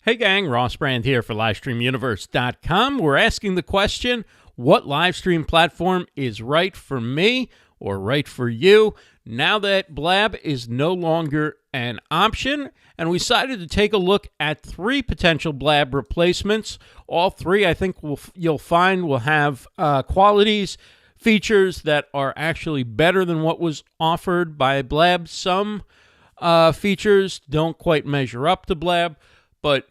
Hey gang, Ross Brand here for LivestreamUniverse.com. We're asking the question, what Livestream platform is right for me or right for you now that Blab is no longer an option? And we decided to take a look at 3 potential Blab replacements. All 3, I think, you'll find will have qualities, features that are actually better than what was offered by Blab. Some features don't quite measure up to Blab, but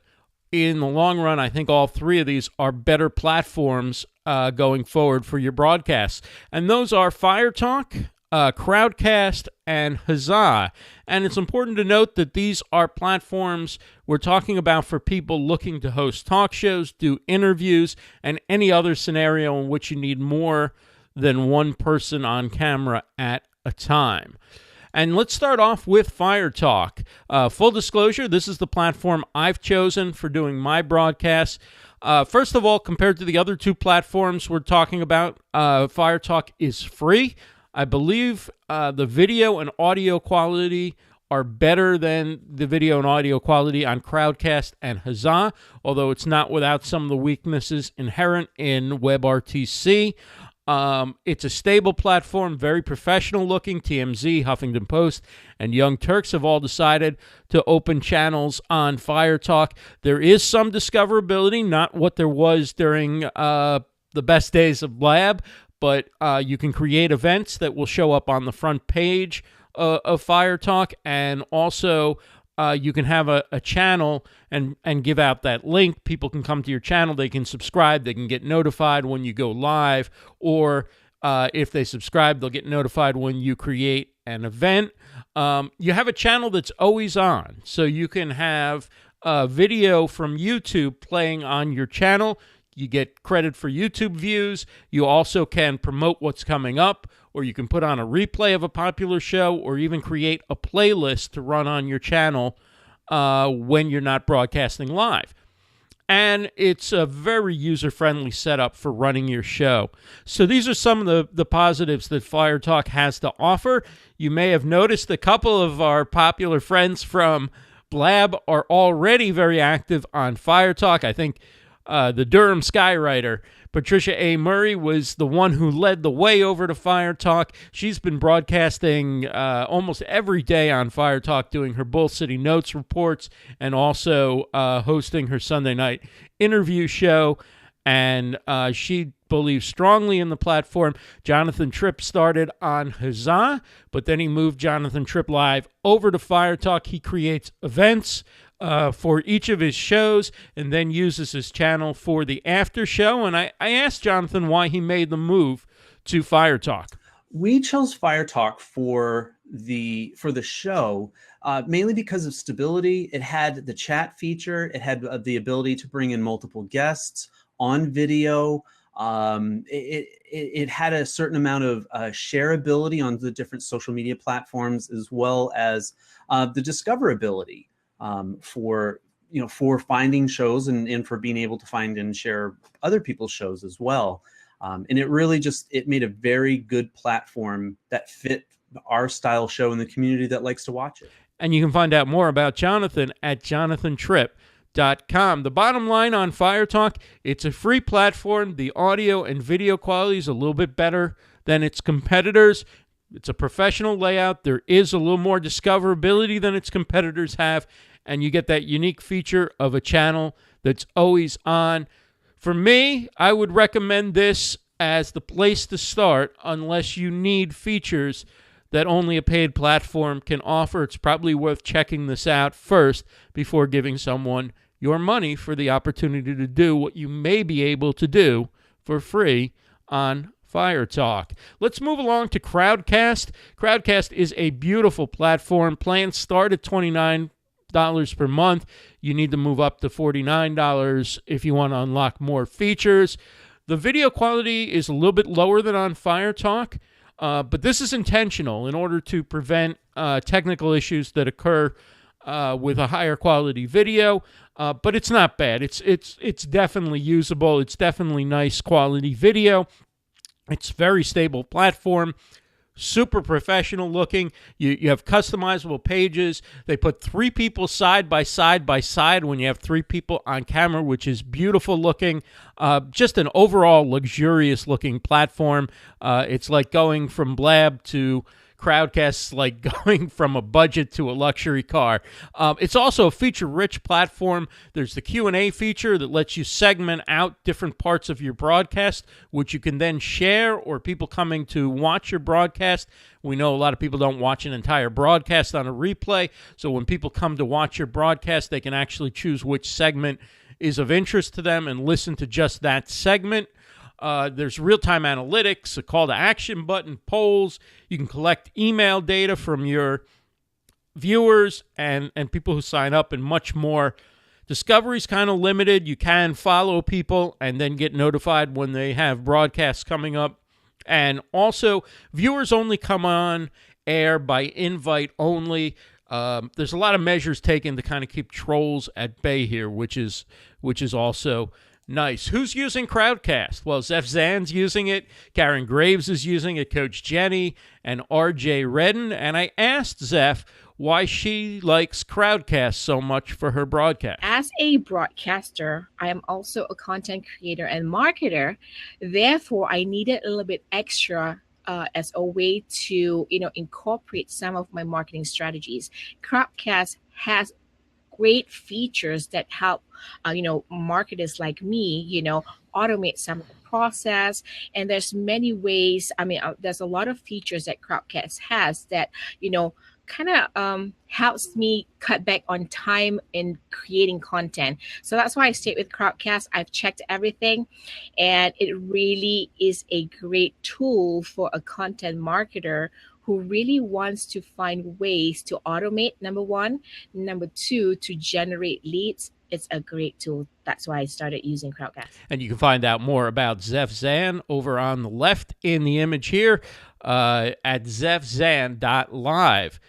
in the long run, I think all 3 of these are better platforms going forward for your broadcasts. And those are FireTalk, Crowdcast, and Huzzah. And it's important to note that these are platforms we're talking about for people looking to host talk shows, do interviews, and any other scenario in which you need more than one person on camera at a time. And let's start off with FireTalk. Full disclosure, this is the platform I've chosen for doing my broadcasts. First of all, compared to the other 2 platforms we're talking about, FireTalk is free. I believe the video and audio quality are better than the video and audio quality on Crowdcast and Huzzah, although it's not without some of the weaknesses inherent in WebRTC. It's a stable platform, very professional looking. TMZ, Huffington Post, and Young Turks have all decided to open channels on FireTalk. There is some discoverability, not what there was during the best days of Blab, but you can create events that will show up on the front page of FireTalk, and also you can have a channel and give out that link. People can come to your channel, they can subscribe, they can get notified when you go live, or if they subscribe, they'll get notified when you create an event. You have a channel that's always on, so you can have a video from YouTube playing on your channel. You get credit for YouTube views. You also can promote what's coming up, or you can put on a replay of a popular show, or even create a playlist to run on your channel when you're not broadcasting live. And it's a very user-friendly setup for running your show. So these are some of the positives that FireTalk has to offer. You may have noticed a couple of our popular friends from Blab are already very active on FireTalk. I think the Durham Skywriter, Patricia A. Murray, was the one who led the way over to FireTalk. She's been broadcasting almost every day on FireTalk, doing her Bull City Notes reports and also hosting her Sunday night interview show. And she believes strongly in the platform. Jonathan Tripp started on Huzzah, but then he moved Jonathan Tripp Live over to FireTalk. He creates events for each of his shows and then uses his channel for the after show. And I asked Jonathan why he made the move to FireTalk. We chose FireTalk for the show mainly because of stability. It had the chat feature. It had the ability to bring in multiple guests on video. It had a certain amount of shareability on the different social media platforms, as well as the discoverability. For finding shows and for being able to find and share other people's shows as well. And it really it made a very good platform that fit our style show and the community that likes to watch it. And you can find out more about Jonathan at jonathantripp.com. The bottom line on FireTalk, it's a free platform. The audio and video quality is a little bit better than its competitors. It's a professional layout. There is a little more discoverability than its competitors have, and you get that unique feature of a channel that's always on. For me, I would recommend this as the place to start unless you need features that only a paid platform can offer. It's probably worth checking this out first before giving someone your money for the opportunity to do what you may be able to do for free on FireTalk. Let's move along to Crowdcast. Crowdcast is a beautiful platform. Plans start at $29 per month. You need to move up to $49 if you want to unlock more features. The video quality is a little bit lower than on FireTalk, but this is intentional in order to prevent technical issues that occur with a higher quality video. But it's not bad. It's definitely usable. It's definitely nice quality video. It's a very stable platform. super professional looking. You have customizable pages. They put 3 people side by side when you have 3 people on camera, which is beautiful looking. Just an overall luxurious looking platform. It's like going from Blab to Crowdcast, like going from a budget to a luxury car. It's also a feature-rich platform. There's the Q&A feature that lets you segment out different parts of your broadcast, which you can then share, or people coming to watch your broadcast. We know a lot of people don't watch an entire broadcast on a replay, so when people come to watch your broadcast, they can actually choose which segment is of interest to them and listen to just that segment. There's real-time analytics, a call-to-action button, polls. You can collect email data from your viewers and people who sign up, and much more. Discovery's kind of limited. You can follow people and then get notified when they have broadcasts coming up. And also, viewers only come on air by invite only. There's a lot of measures taken to kind of keep trolls at bay here, which is also nice. Who's using Crowdcast? Well, Zef Zan's using it. Karen Graves is using it. Coach Jenny and RJ Redden. And I asked Zef why she likes Crowdcast so much for her broadcast. As a broadcaster, I am also a content creator and marketer. Therefore, I needed a little bit extra as a way to, incorporate some of my marketing strategies. Crowdcast has great features that help, marketers like me, automate some of the process. And there's many ways. There's a lot of features that Crowdcast has that, kind of helps me cut back on time in creating content. So that's why I stayed with Crowdcast. I've checked everything, and it really is a great tool for a content marketer who really wants to find ways to automate, number one. Number two, to generate leads. It's a great tool. That's why I started using Crowdcast. And you can find out more about Zef Zan over on the left in the image here at zefzan.live.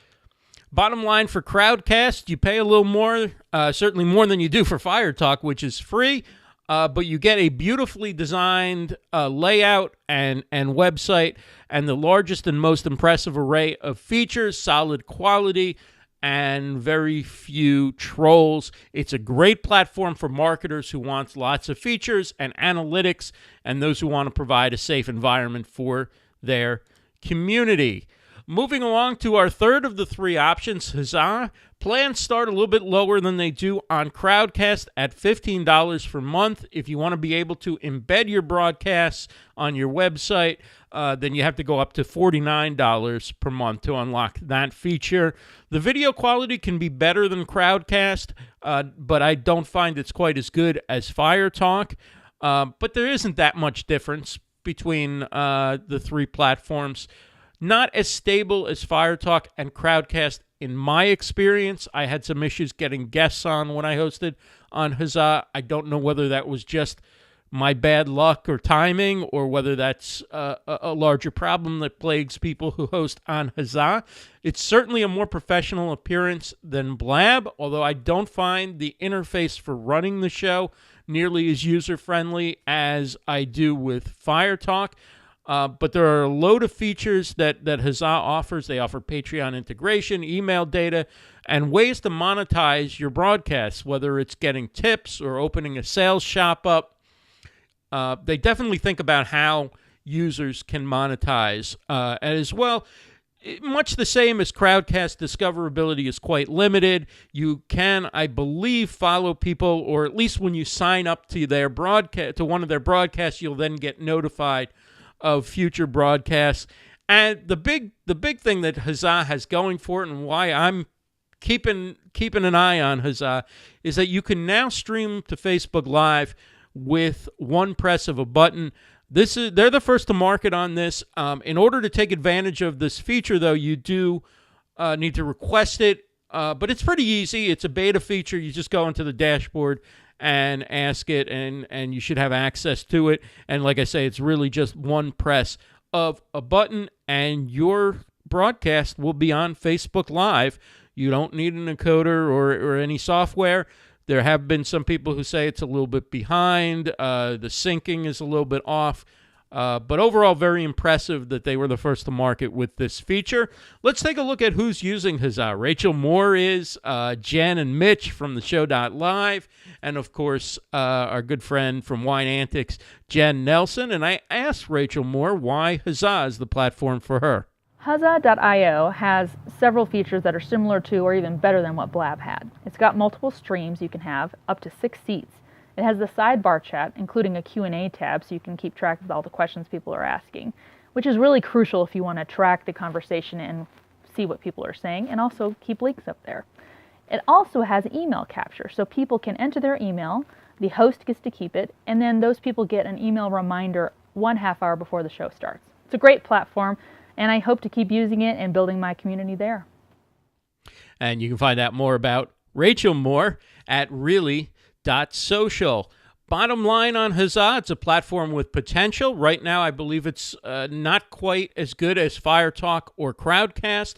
Bottom line for Crowdcast, you pay a little more, certainly more than you do for Fire Talk, which is free. But you get a beautifully designed layout and website, and the largest and most impressive array of features, solid quality, and very few trolls. It's a great platform for marketers who want lots of features and analytics, and those who want to provide a safe environment for their community. Moving along to our third of the 3 options, Huzzah. Plans start a little bit lower than they do on Crowdcast at $15 per month. If you want to be able to embed your broadcasts on your website, then you have to go up to $49 per month to unlock that feature. The video quality can be better than Crowdcast, but I don't find it's quite as good as Fire Talk. But there isn't that much difference between the 3 platforms. Not as stable as Fire Talk and Crowdcast in my experience. I had some issues getting guests on when I hosted on Huzzah. I don't know whether that was just my bad luck or timing, or whether that's a larger problem that plagues people who host on Huzzah. It's certainly a more professional appearance than Blab, although I don't find the interface for running the show nearly as user-friendly as I do with Fire Talk. But there are a load of features that Huzzah offers. They offer Patreon integration, email data, and ways to monetize your broadcasts, whether it's getting tips or opening a sales shop up. They definitely think about how users can monetize. And as well, much the same as Crowdcast, discoverability is quite limited. You can, I believe, follow people, or at least when you sign up to their broadcast, to one of their broadcasts, you'll then get notified of future broadcasts. And the big thing that Huzzah has going for it, and why I'm keeping an eye on Huzzah, is that you can now stream to Facebook Live with one press of a button. They're the first to market on this. In order to take advantage of this feature, though, you do need to request it, but it's pretty easy. It's a beta feature. You just go into the dashboard and ask it, and you should have access to it. And like I say, it's really just one press of a button, and your broadcast will be on Facebook Live. You don't need an encoder or any software. There have been some people who say it's a little bit behind. The syncing is a little bit off. But overall, very impressive that they were the first to market with this feature. Let's take a look at who's using Huzzah. Rachel Moore is, Jen and Mitch from the show.live, and of course, our good friend from Wine Antics, Jen Nelson. And I asked Rachel Moore why Huzzah is the platform for her. Huzzah.io has several features that are similar to or even better than what Blab had. It's got multiple streams you can have, up to 6 seats. It has the sidebar chat, including a Q&A tab so you can keep track of all the questions people are asking, which is really crucial if you want to track the conversation and see what people are saying, and also keep links up there. It also has email capture, so people can enter their email, the host gets to keep it, and then those people get an email reminder 1/2 hour before the show starts. It's a great platform, and I hope to keep using it and building my community there. And you can find out more about Rachel Moore at really.social. Bottom line on Huzzah, it's a platform with potential. Right now, I believe it's not quite as good as FireTalk or Crowdcast,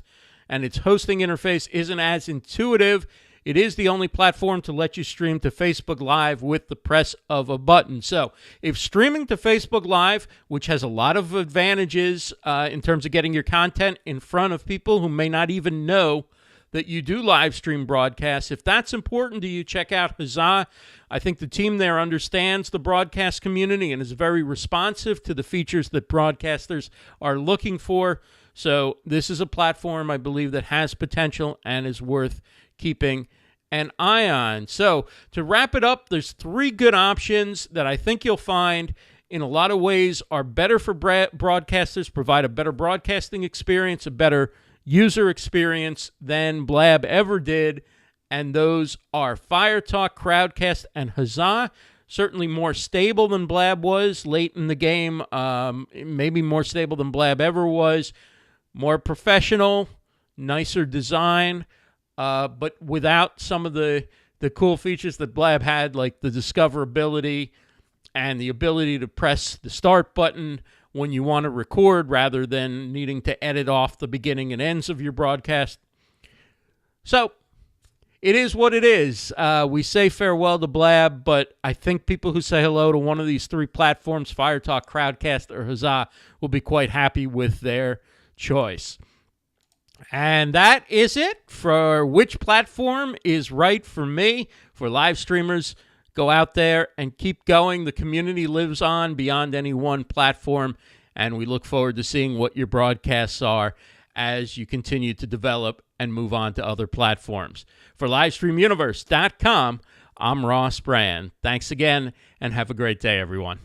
and its hosting interface isn't as intuitive. It is the only platform to let you stream to Facebook Live with the press of a button. So if streaming to Facebook Live, which has a lot of advantages in terms of getting your content in front of people who may not even know that you do live stream broadcasts, if that's important to you, check out Huzzah. I think the team there understands the broadcast community and is very responsive to the features that broadcasters are looking for. So this is a platform, I believe, that has potential and is worth keeping an eye on. So to wrap it up, there's 3 good options that I think you'll find in a lot of ways are better for broadcasters, provide a better broadcasting experience, a better user experience than Blab ever did. And those are FireTalk, Crowdcast, and Huzzah. Certainly more stable than Blab was late in the game, maybe more stable than Blab ever was, more professional, nicer design, but without some of the cool features that Blab had, like the discoverability and the ability to press the start button when you want to record rather than needing to edit off the beginning and ends of your broadcast. So it is what it is. We say farewell to Blab, but I think people who say hello to one of these 3 platforms, FireTalk, Crowdcast, or Huzzah, will be quite happy with their choice. And that is it for which platform is right for me. For live streamers, go out there and keep going. The community lives on beyond any one platform, and we look forward to seeing what your broadcasts are as you continue to develop and move on to other platforms. For LivestreamUniverse.com, I'm Ross Brand. Thanks again, and have a great day, everyone.